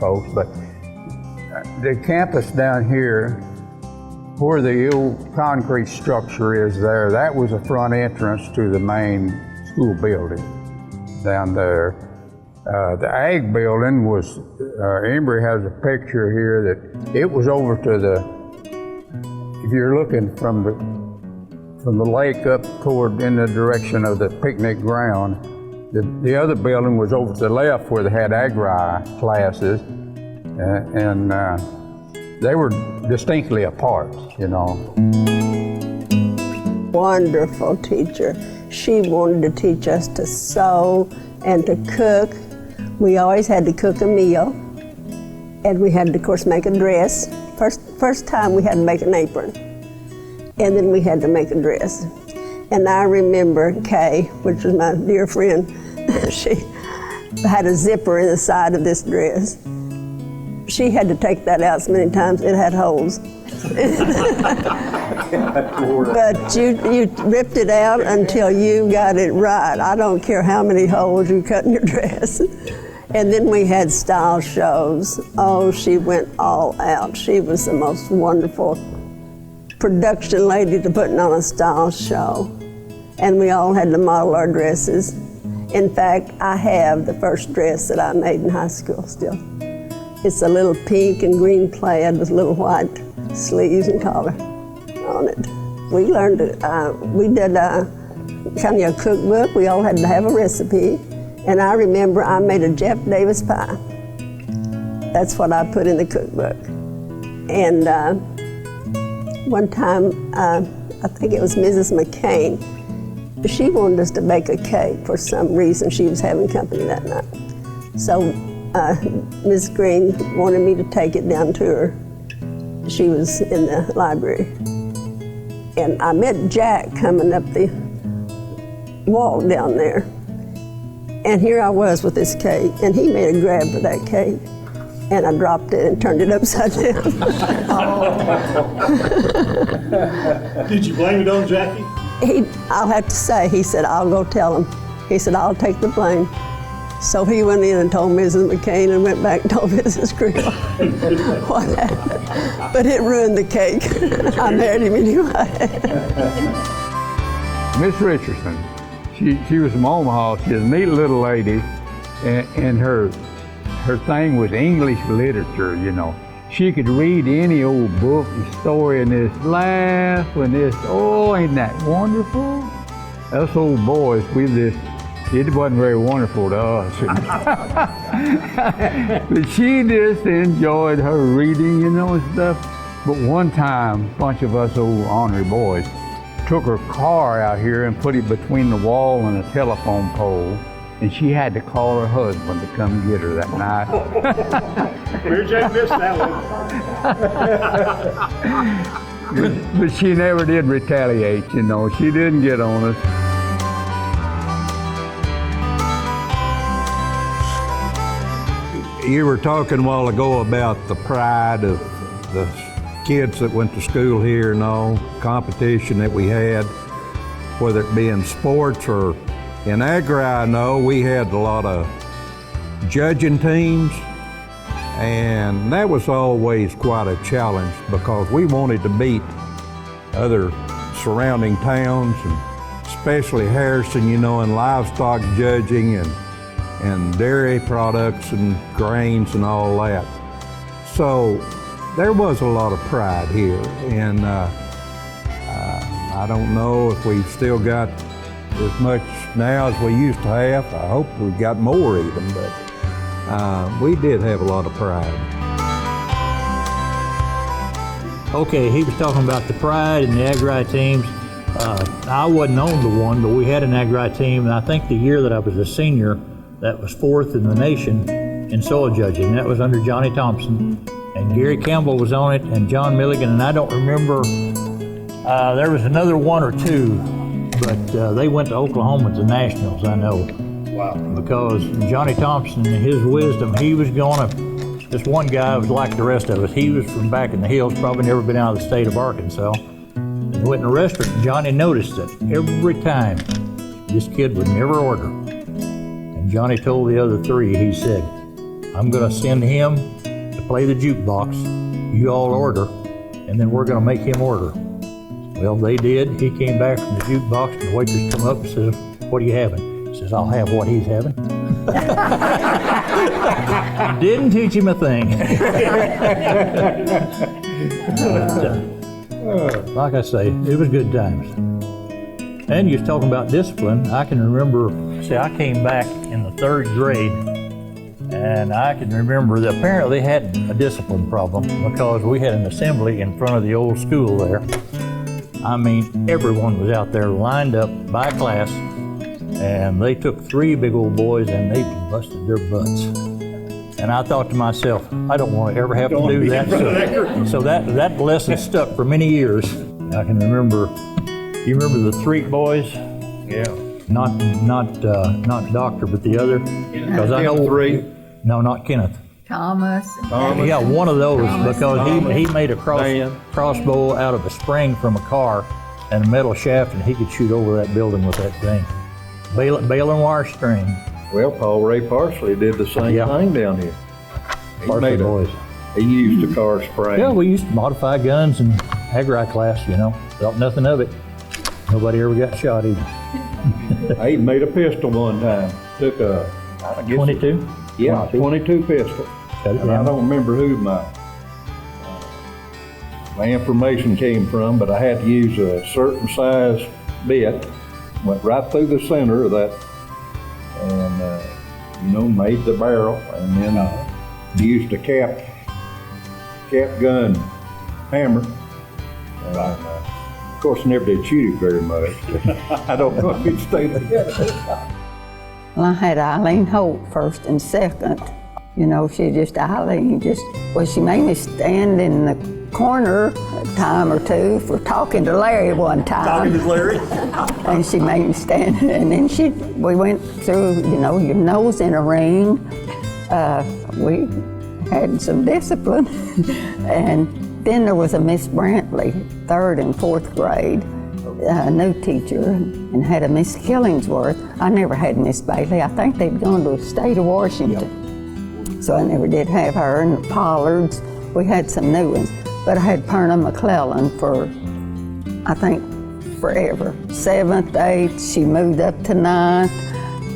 folks, but the campus down here, where the old concrete structure is there, that was the front entrance to the main school building down there. The ag building was, Embry has a picture here that it was over to the, if you're looking from the lake up toward in the direction of the picnic ground, the other building was over to the left where they had agri classes, and they were distinctly apart, you know. Wonderful teacher. She wanted to teach us to sew and to cook. We always had to cook a meal, and we had to, of course, make a dress. First time we had to make an apron, and then we had to make a dress. And I remember Kay, which was my dear friend, she had a zipper in the side of this dress. She had to take that out so many times, it had holes. But you ripped it out until you got it right. I don't care how many holes you cut in your dress. And then we had style shows. Oh, she went all out. She was the most wonderful production lady to putting on a style show. And we all had to model our dresses. In fact, I have the first dress that I made in high school still. It's a little pink and green plaid with little white sleeves and collar on it. We learned it. We did kind of a cookbook. We all had to have a recipe. And I remember I made a Jeff Davis pie. That's what I put in the cookbook. And one time, I think it was Mrs. McCain, she wanted us to bake a cake for some reason. She was having company that night. So Ms. Green wanted me to take it down to her. She was in the library. And I met Jack coming up the wall down there. And here I was with this cake, and he made a grab for that cake, and I dropped it and turned it upside down. Did you blame it on Jackie? I'll have to say, he said, I'll go tell him. He said, I'll take the blame. So he went in and told Mrs. McCain and went back and told Mrs. Green what happened. But it ruined the cake. I married him anyway. Miss Richardson, she was from Omaha. She's a neat little lady, and her thing was English literature, you know. She could read any old book and story and just laugh and just, oh, ain't that wonderful? Us old boys, it wasn't very wonderful to us. But she just enjoyed her reading, you know, and stuff. But one time, a bunch of us old ornery boys took her car out here and put it between the wall and a telephone pole, and she had to call her husband to come get her that night. Mary Jane missed that one. But she never did retaliate, you know. She didn't get on us. You were talking a while ago about the pride of the kids that went to school here and all, competition that we had, whether it be in sports or in agri. I know we had a lot of judging teams, and that was always quite a challenge because we wanted to beat other surrounding towns, and especially Harrison, you know, in livestock judging and dairy products and grains and all that. So there was a lot of pride here, and I don't know if we've still got as much now as we used to have. I hope we've got more even, but we did have a lot of pride. Okay, he was talking about the pride and the agri teams. I wasn't on the one, but we had an agri team, and I think the year that I was a senior, that was 4th in the nation in soil judging. That was under Johnny Thompson, and Gary Campbell was on it, and John Milligan, and I don't remember, there was another one or two, but they went to Oklahoma to nationals, I know. Wow. Because Johnny Thompson, his wisdom, he was gonna, this one guy was like the rest of us. He was from back in the hills, probably never been out of the state of Arkansas. And he went in a restaurant, and Johnny noticed that every time this kid would never order. And Johnny told the other three, he said, I'm gonna send him to play the jukebox. You all order, and then we're gonna make him order. Well, they did. He came back from the jukebox, and the waitress come up and says, "What are you having?" He says, "I'll have what he's having." Didn't teach him a thing. But, like I say, it was good times. And you was talking about discipline. I can remember, see, I came back in the 3rd grade, and I can remember that apparently they had a discipline problem because we had an assembly in front of the old school there. I mean, everyone was out there lined up by class, and they took 3 big old boys and they busted their butts. And I thought to myself, I don't want to ever have to do that. So that lesson stuck for many years. I can remember, you remember the Threet boys? Yeah. Not Doctor, but the other. Because I know Threet. No, not Kenneth. Thomas. Yeah, one of those, Thomas. because he made a crossbow out of a spring from a car and a metal shaft, and he could shoot over that building with that thing. Bale and wire string. Well, Paul Ray Parsley did the same Yeah. thing down here. Parsley boys. He used a car spray. Yeah, we used to modify guns in agri class, you know. Thought nothing of it. Nobody ever got shot either. I even made a pistol one time. Took a, I guess 22? Yeah, 22 pistol. Cut it And I down. don't remember who my information came from, but I had to use a certain size bit. Went right through the center of that, and made the barrel, and then used a cap gun hammer. And, of course, never did shoot it very much. I don't know if it stayed together. Well, I had Eileen Holt first and second. You know, she just, Eileen she made me stand in the corner a time or two for talking to Larry one time. Talking to Larry? And she made me stand, and then we went through, your nose in a ring. We had some discipline. And then there was a Miss Brantley, 3rd and 4th grade, a new teacher, and had a Miss Killingsworth. I never had Miss Bailey. I think they'd gone to the state of Washington. So I never did have her. And the Pollards, we had some new ones. But I had Perna McClellan for, I think, forever. 7th, 8th, she moved up to 9th.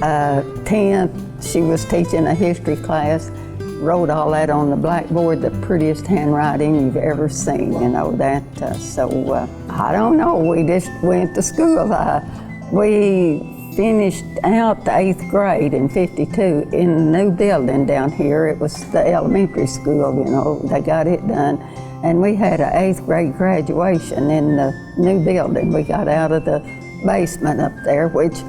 10th, she was teaching a history class. Wrote all that on the blackboard, the prettiest handwriting you've ever seen, that. I don't know, we just went to school. We finished out the 8th grade in '52 in the new building down here. It was the elementary school, they got it done. And we had an 8th grade graduation in the new building. We got out of the basement up there, which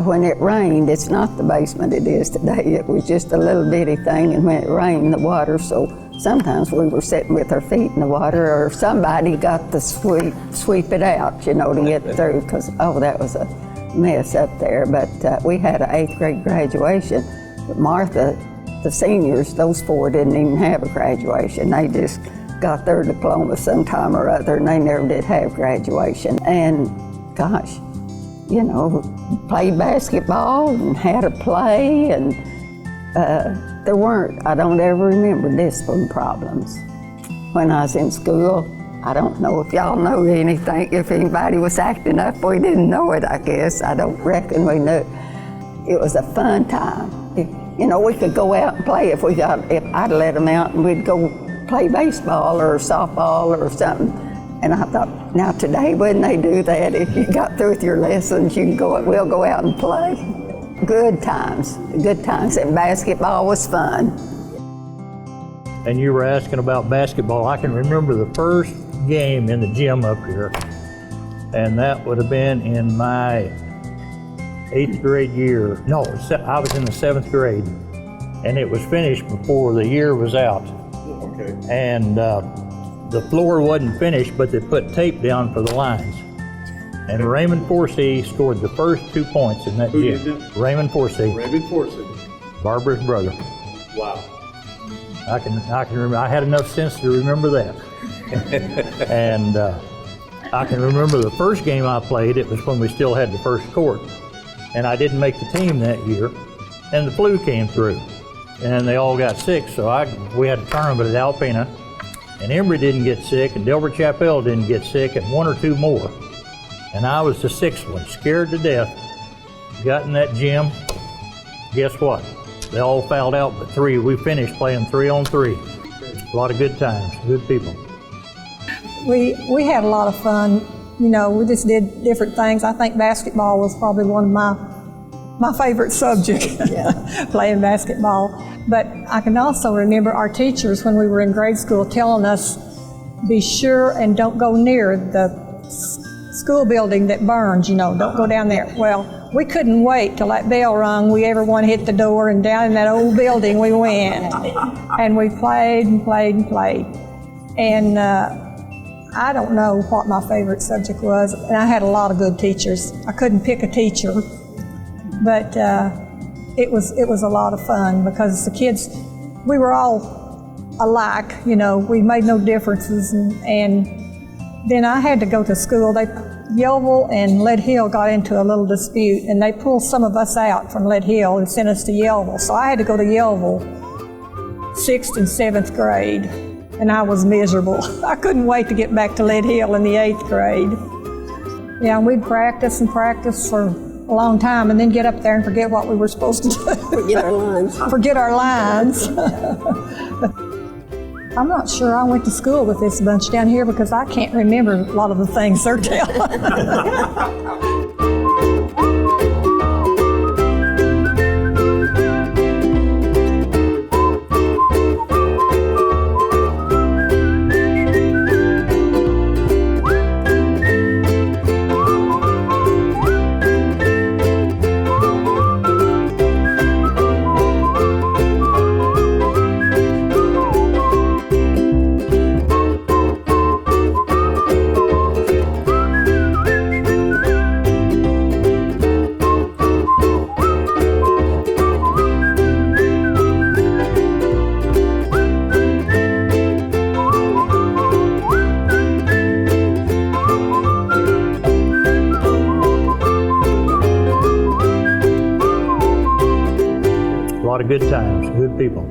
when it rained, it's not the basement it is today. It was just a little bitty thing, and when it rained, the water, so sometimes we were sitting with our feet in the water, or somebody got to sweep it out, to get through, because, that was a mess up there. But we had an 8th grade graduation. But Martha, the seniors, those 4 didn't even have a graduation. They just got their diploma sometime or other, and they never did have graduation. And gosh, played basketball and had a play, and I don't ever remember discipline problems. When I was in school, I don't know if y'all know anything, if anybody was acting up, we didn't know it, I guess. I don't reckon we knew. It was a fun time. We could go out and play if I'd let them out, and we'd go play baseball or softball or something. And I thought, now today, wouldn't they do that? If you got through with your lessons, we'll go out and play. Good times, and basketball was fun. And you were asking about basketball. I can remember the first game in the gym up here, and that would have been in my 8th grade year. No, I was in the 7th grade, and it was finished before the year was out. Okay. And the floor wasn't finished, but they put tape down for the lines. And Raymond FORESEE scored the first 2 points in that Who gym. did that? Raymond FORESEE, Raymond FORESEE. Barbara's brother. Wow. I can remember. I had enough sense to remember that. And I can remember the first game I played. It was when we still had the first court, and I didn't make the team that year. And the flu came through, and they all got sick, so we had a tournament at Alpena, and Embry didn't get sick, and Delbert Chapel didn't get sick, and one or two more. And I was the sixth one, scared to death. Got in that gym, guess what? They all fouled out but three. We finished playing 3-on-3. A lot of good times, good people. We had a lot of fun. You know, we just did different things. I think basketball was probably one of my favorite subject, playing basketball. But I can also remember our teachers when we were in grade school telling us, be sure and don't go near the school building that burns, you know, don't go down there. Well, we couldn't wait till that bell rung. Everyone hit the door, and down in that old building we went. And we played and played and played. And I don't know what my favorite subject was, and I had a lot of good teachers. I couldn't pick a teacher, but it was a lot of fun because the kids, we were all alike, you know, we made no differences, and then I had to go to school. Yellville and Lead Hill got into a little dispute, and they pulled some of us out from Lead Hill and sent us to Yellville. So I had to go to Yellville 6th and 7th grade, and I was miserable. I couldn't wait to get back to Lead Hill in the 8th grade. Yeah, and we'd practice and practice for a long time and then get up there and forget what we were supposed to do. Forget our lines. Forget our lines. I'm not sure I went to school with this bunch down here because I can't remember a lot of the things they're telling. A lot of good times, good people.